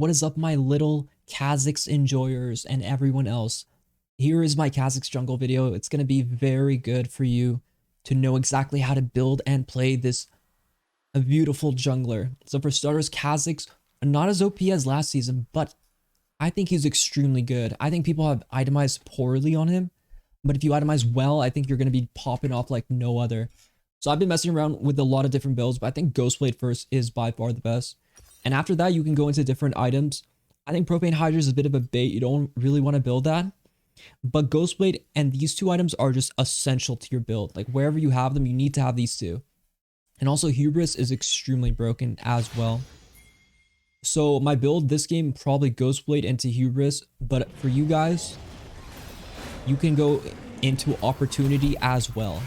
What is up, my little Kha'zix enjoyers and everyone else? Here is my Kha'zix jungle video. It's going to be very good for you to know exactly how to build and play this a beautiful jungler. So for starters, Kha'zix, not as OP as last season, but I think he's extremely good. I think people have itemized poorly on him, but if you itemize well, I think you're going to be popping off like no other. So I've been messing around with a lot of different builds, but I think Ghostblade first is by far the best. And after that, you can go into different items. I think Propane Hydra is a bit of a bait. You don't really want to build that. But Ghostblade and these two items are just essential to your build. Like wherever you have them, you need to have these two. And also Hubris is extremely broken as well. So my build this game, probably Ghostblade into Hubris. But for you guys, you can go into Opportunity as well.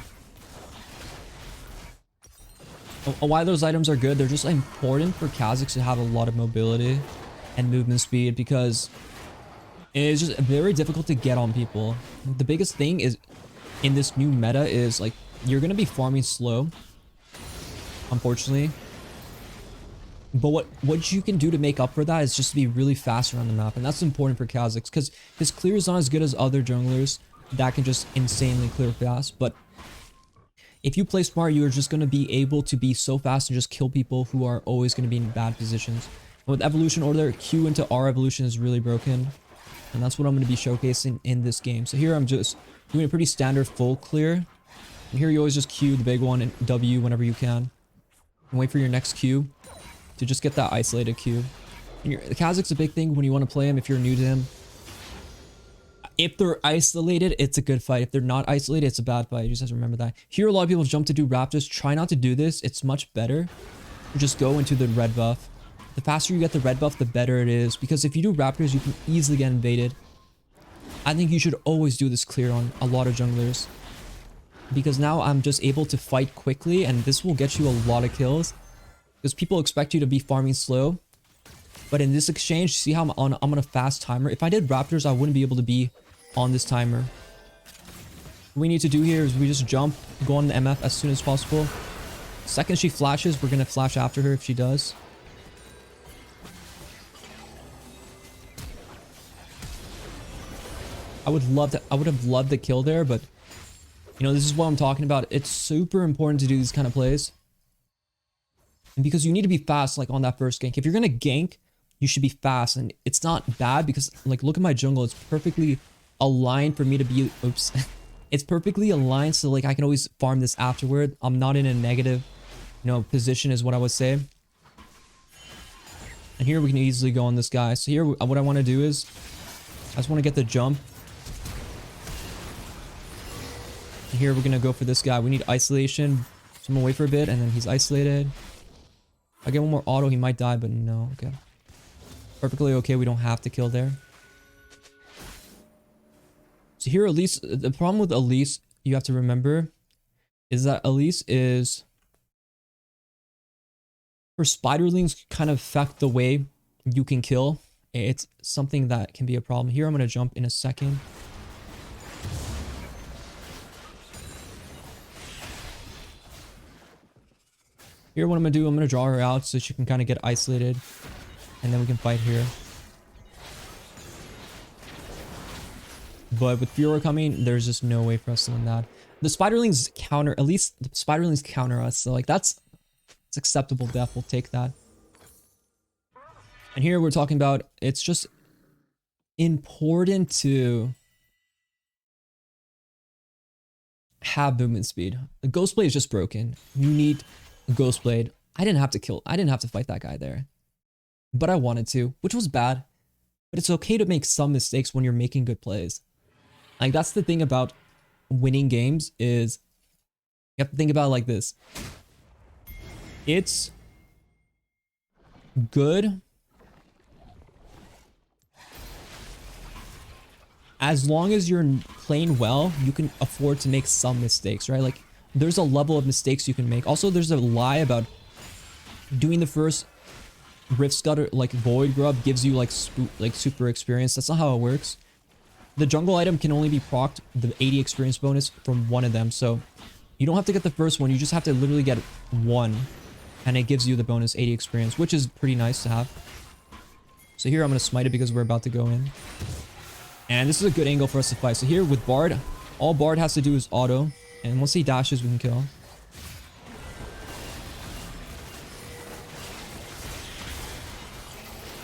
Why those items are good, they're just important for Kha'zix to have a lot of mobility and movement speed, because it's just very difficult to get on people. The biggest thing is in this new meta is like you're gonna be farming slow, unfortunately. But what you can do to make up for that is just to be really fast around the map, and that's important for Kha'zix because his clear is not as good as other junglers that can just insanely clear fast. But if you play smart, you're just going to be able to be so fast and just kill people who are always going to be in bad positions. And with evolution order, Q into R evolution is really broken. And that's what I'm going to be showcasing in this game. So here I'm just doing a pretty standard full clear. And here you always just Q the big one and W whenever you can. And wait for your next Q to just get that isolated Q. And the Kha'zix a big thing when you want to play him if you're new to him. If they're isolated, it's a good fight. If they're not isolated, it's a bad fight. You just have to remember that. Here, a lot of people jump to do Raptors. Try not to do this. It's much better to just go into the red buff. The faster you get the red buff, the better it is. Because if you do Raptors, you can easily get invaded. I think you should always do this clear on a lot of junglers. Because now I'm just able to fight quickly, and this will get you a lot of kills. Because people expect you to be farming slow. But in this exchange, see how I'm on a fast timer. If I did Raptors, I wouldn't be able to be on this timer. What we need to do here is we just jump, go on the MF as soon as possible. Second she flashes, we're gonna flash after her if she does. I would have loved the kill there, but you know, this is what I'm talking about. It's super important to do these kind of plays. And because you need to be fast, like on that first gank. If you're gonna gank, you should be fast, and it's not bad because like look at my jungle, it's perfectly aligned for me to be, oops, it's perfectly aligned so like I can always farm this afterward. I'm not in a negative, you know, position is what I would say. And here we can easily go on this guy. So here what I want to do is I just want to get the jump. And here we're gonna go for this guy. We need isolation, so I'm gonna wait for a bit, and then he's isolated. If I get one more auto, he might die, but no. Okay, perfectly okay. We don't have to kill there. So here, Elise, the problem with Elise, you have to remember, is that Elise is... her spiderlings kind of affect the way you can kill. It's something that can be a problem. Here, I'm going to jump in a second. Here, what I'm going to do, I'm going to draw her out so she can kind of get isolated. And then we can fight here. But with Fiora coming, there's just no way for us to win that. The Spiderlings counter, at least the Spiderlings counter us. So like it's acceptable death. We'll take that. And here we're talking about, it's just important to have movement speed. The Ghostblade is just broken. You need a Ghostblade. I didn't have to fight that guy there. But I wanted to, which was bad. But it's okay to make some mistakes when you're making good plays. Like, that's the thing about winning games is you have to think about it like this. It's good as long as you're playing well, you can afford to make some mistakes, right? Like, there's a level of mistakes you can make. Also, there's a lie about doing the first Rift Scudder, like Void Grub gives you like super experience. That's not how it works. The jungle item can only be procced the 80 experience bonus from one of them. So you don't have to get the first one. You just have to literally get one. And it gives you the bonus 80 experience, which is pretty nice to have. So here I'm going to smite it because we're about to go in. And this is a good angle for us to fight. So here with Bard, all Bard has to do is auto. And once he dashes, we can kill.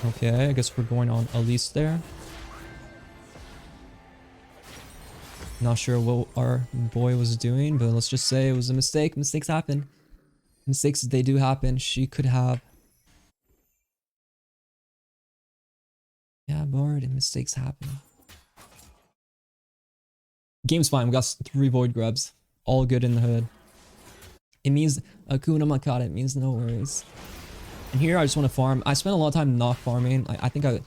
Okay, I guess we're going on Elise there. Not sure what our boy was doing, but let's just say it was a mistake. Mistakes happen. Mistakes, they do happen. She could have... Yeah, Bard, and mistakes happen. Game's fine. We got 3 Void Grubs. All good in the hood. It means Akuna Matata. It means no worries. And here I just want to farm. I spent a lot of time not farming. I think I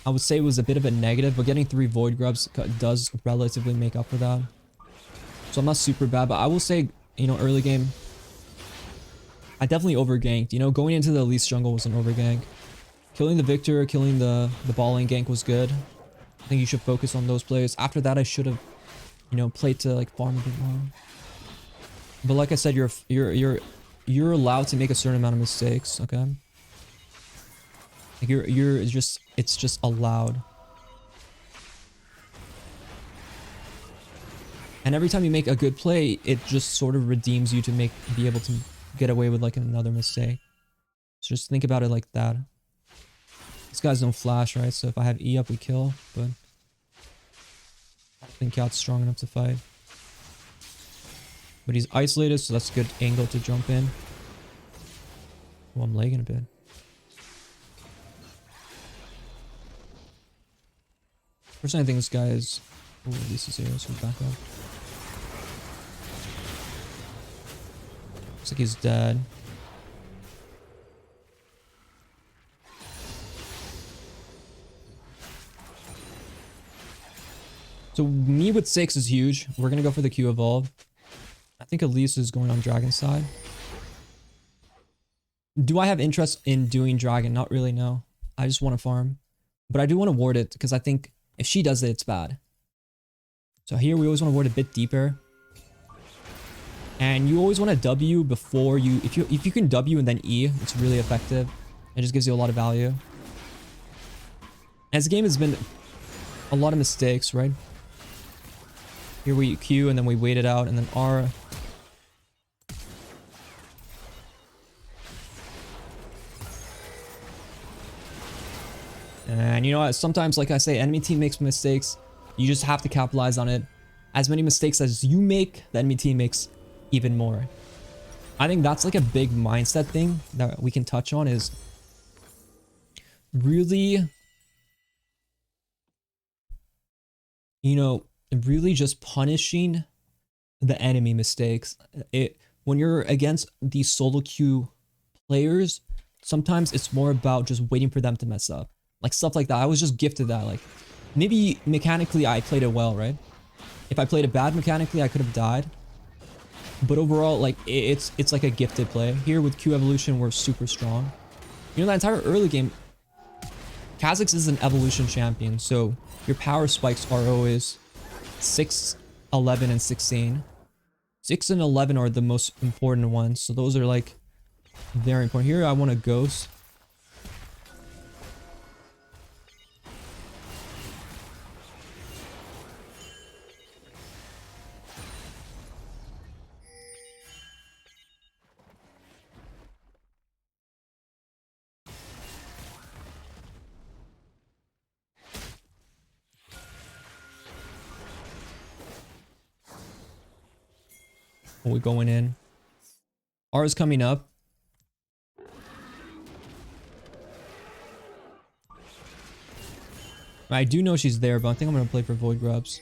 would say it was a bit of a negative, but getting 3 Void Grubs does relatively make up for that. So I'm not super bad, but I will say, you know, early game, I definitely overganked. You know, going into the Elise jungle was an overgank. Killing the Victor, killing the ball lane gank was good. I think you should focus on those plays. After that, I should have, you know, played to like farm a bit more. But like I said, you're allowed to make a certain amount of mistakes, okay? Like it's just allowed. And every time you make a good play, it just sort of redeems you to be able to get away with like another mistake. So just think about it like that. These guys don't flash, right? So if I have E up, we kill, but I don't think Cat's strong enough to fight. But he's isolated, so that's a good angle to jump in. Oh, I'm lagging a bit. Personally, I think this guy is... Oh, at least he's here, so back up. Looks like he's dead. So me with 6 is huge. We're gonna go for the Q evolve. I think Elise is going on Dragon side. Do I have interest in doing Dragon? Not really, no. I just want to farm. But I do want to ward it because I think if she does it, it's bad. So here we always want to ward a bit deeper. And you always want to W before you... If you can W and then E, it's really effective. It just gives you a lot of value. As the game has been a lot of mistakes, right? Here we Q and then we wait it out and then R. And you know what? Sometimes, like I say, enemy team makes mistakes. You just have to capitalize on it. As many mistakes as you make, the enemy team makes even more. I think that's like a big mindset thing that we can touch on is really, you know, really just punishing the enemy mistakes. When you're against these solo queue players, sometimes it's more about just waiting for them to mess up. Like stuff like that. I was just gifted that. Like maybe mechanically I played it well, right? If I played it bad mechanically, I could have died. But overall, like it's like a gifted play. Here with Q evolution, we're super strong. You know, that entire early game, Kha'zix is an evolution champion, so your power spikes are always 6, 11, and 16. 6 and 11 are the most important ones, so those are like very important. Here I want a ghost. We're going in. R is coming up. I do know she's there, but I think I'm going to play for Void Grubs.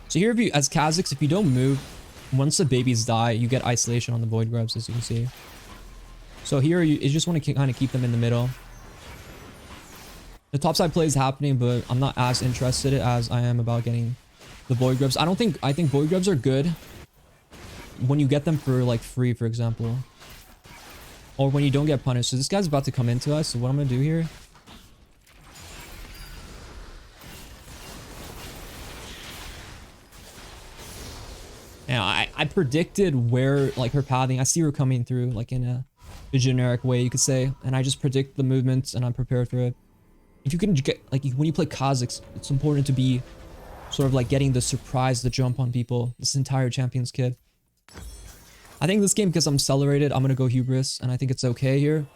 So here, if you, as Kha'zix, if you don't move, once the babies die, you get isolation on the Void Grubs, as you can see. So here, you just want to kind of keep them in the middle. The topside play is happening, but I'm not as interested as I am about getting the Void Grubs. I think Void Grubs are good when you get them for like free, for example. Or when you don't get punished. So this guy's about to come into us, so what I'm going to do here... Yeah, I predicted where, like, her pathing. I see her coming through, like, in a the generic way you could say, and I just predict the movements and I'm prepared for it. If you can get, like, when you play Kha'zix, it's important to be sort of like getting the surprise, the jump on people. This entire Champions kit. I think this game, because I'm accelerated, I'm gonna go Hubris, and I think it's okay here.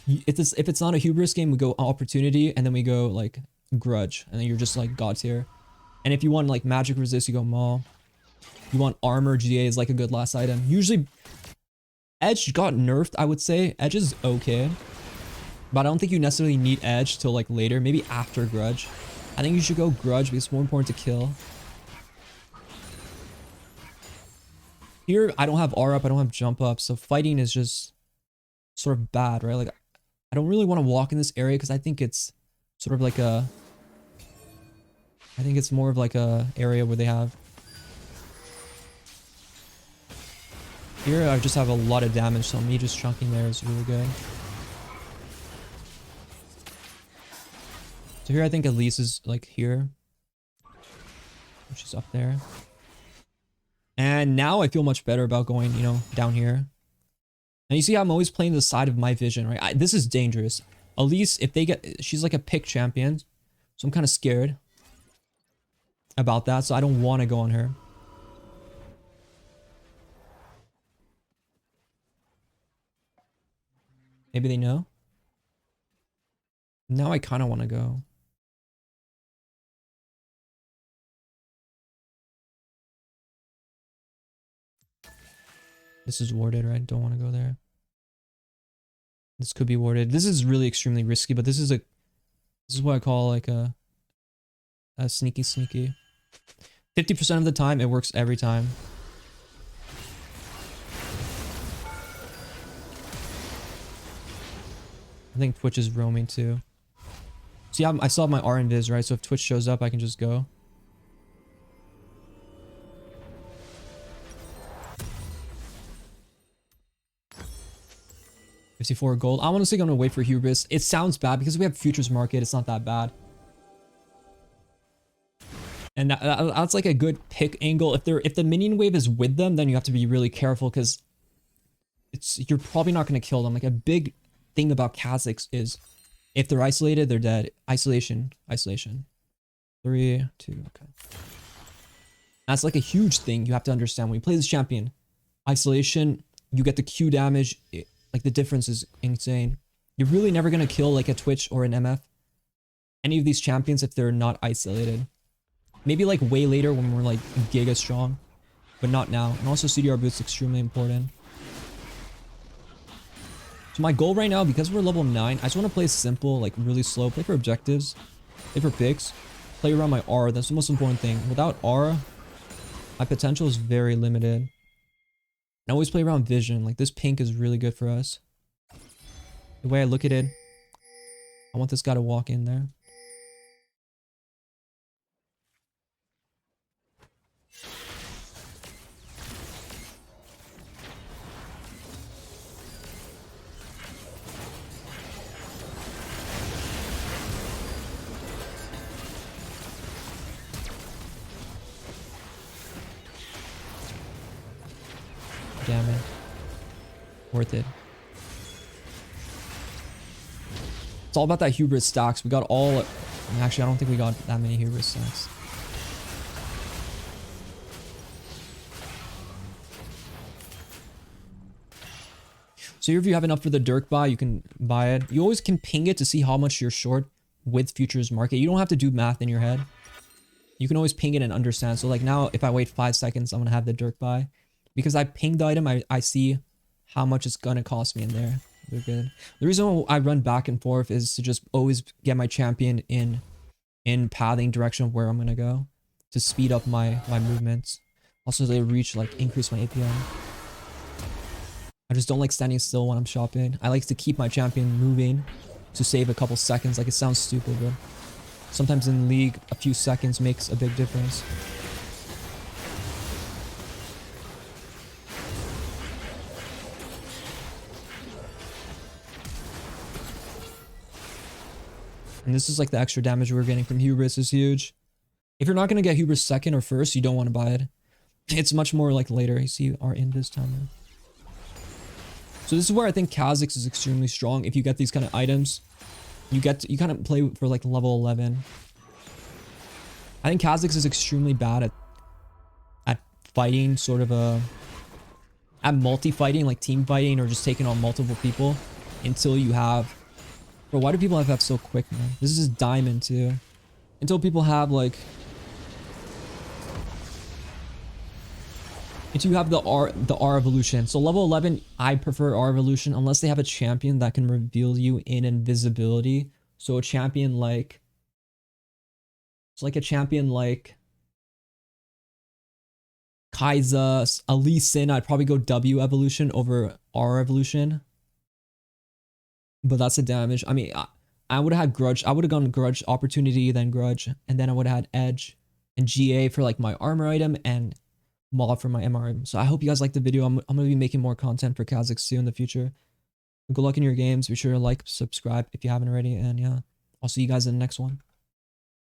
If it's not a Hubris game, we go Opportunity, and then we go like Grudge, and then you're just like God tier. And if you want like Magic Resist, you go Maul. If you want Armor, GA is like a good last item. Usually, Edge got nerfed, I would say. Edge is okay. But I don't think you necessarily need Edge till like later, maybe after Grudge. I think you should go Grudge because it's more important to kill. Here, I don't have R up, I don't have jump up, so fighting is just sort of bad, right? Like, I don't really want to walk in this area because I think it's sort of like a... I think it's more of like a area where they have... Here, I just have a lot of damage, so me just chunking there is really good. So here, I think Elise is like here. She's up there. And now I feel much better about going, you know, down here. And you see how I'm always playing the side of my vision, right? This is dangerous. Elise, if they get... She's like a pick champion. So I'm kind of scared about that. So I don't want to go on her. Maybe they know. Now I kind of want to go. This is warded, right? Don't want to go there. This could be warded. This is really extremely risky, but this is what I call like a sneaky. 50% of the time, it works every time. I think Twitch is roaming too. See, I still have my R invis, right? So if Twitch shows up, I can just go. $54 gold. I'm honestly going to wait for Hubris. It sounds bad because we have futures market. It's not that bad. And that's like a good pick angle. If the minion wave is with them, then you have to be really careful because you're probably not going to kill them. Like a big thing about Kha'zix is if they're isolated, they're dead. Isolation. 3, 2, okay. That's like a huge thing you have to understand when you play this champion. Isolation, you get the Q damage. Like the difference is insane. You're really never going to kill like a Twitch or an MF. Any of these champions if they're not isolated. Maybe like way later when we're like giga strong. But not now. And also CDR boost extremely important. So my goal right now, because we're level 9, I just want to play simple, like really slow. Play for objectives. Play for picks. Play around my R. That's the most important thing. Without R, my potential is very limited. And always play around vision. Like this pink is really good for us. The way I look at it, I want this guy to walk in there. Damn it. Worth it. It's all about that hubris stacks. We got all... Actually, I don't think we got that many hubris stacks. So here, if you have enough for the Dirk buy, you can buy it. You always can ping it to see how much you're short with futures market. You don't have to do math in your head. You can always ping it and understand. So like now, if I wait 5 seconds, I'm going to have the Dirk buy. Because I pinged the item, I see how much it's going to cost me in there. They're good. The reason I run back and forth is to just always get my champion in pathing direction of where I'm going to go. To speed up my movements. Also, they reach, like, increase my API. I just don't like standing still when I'm shopping. I like to keep my champion moving to save a couple seconds. Like, it sounds stupid, but sometimes in League, a few seconds makes a big difference. And this is like the extra damage we're getting from Hubris is huge. If you're not going to get Hubris second or first, you don't want to buy it. It's much more like later. You see our invis timer. So this is where I think Kha'zix is extremely strong. If you get these kind of items, you kind of play for like level 11. I think Kha'zix is extremely bad at fighting, sort of at multi-fighting, like team fighting or just taking on multiple people until you have... Bro, why do people have that so quick, man? This is diamond too. Until people have like... Until you have the R evolution. So level 11, I prefer R evolution unless they have a champion that can reveal you in invisibility. So a champion like... It's like a champion like... Kha'zix, a Lee Sin, I'd probably go W evolution over R evolution. But that's a damage. I mean, I would have had Grudge. I would have gone Grudge, Opportunity, then Grudge. And then I would have had Edge and GA for like my armor item and Mob for my MR item. So I hope you guys liked the video. I'm going to be making more content for Kha'zix too in the future. Good luck in your games. Be sure to like, subscribe if you haven't already. And yeah, I'll see you guys in the next one.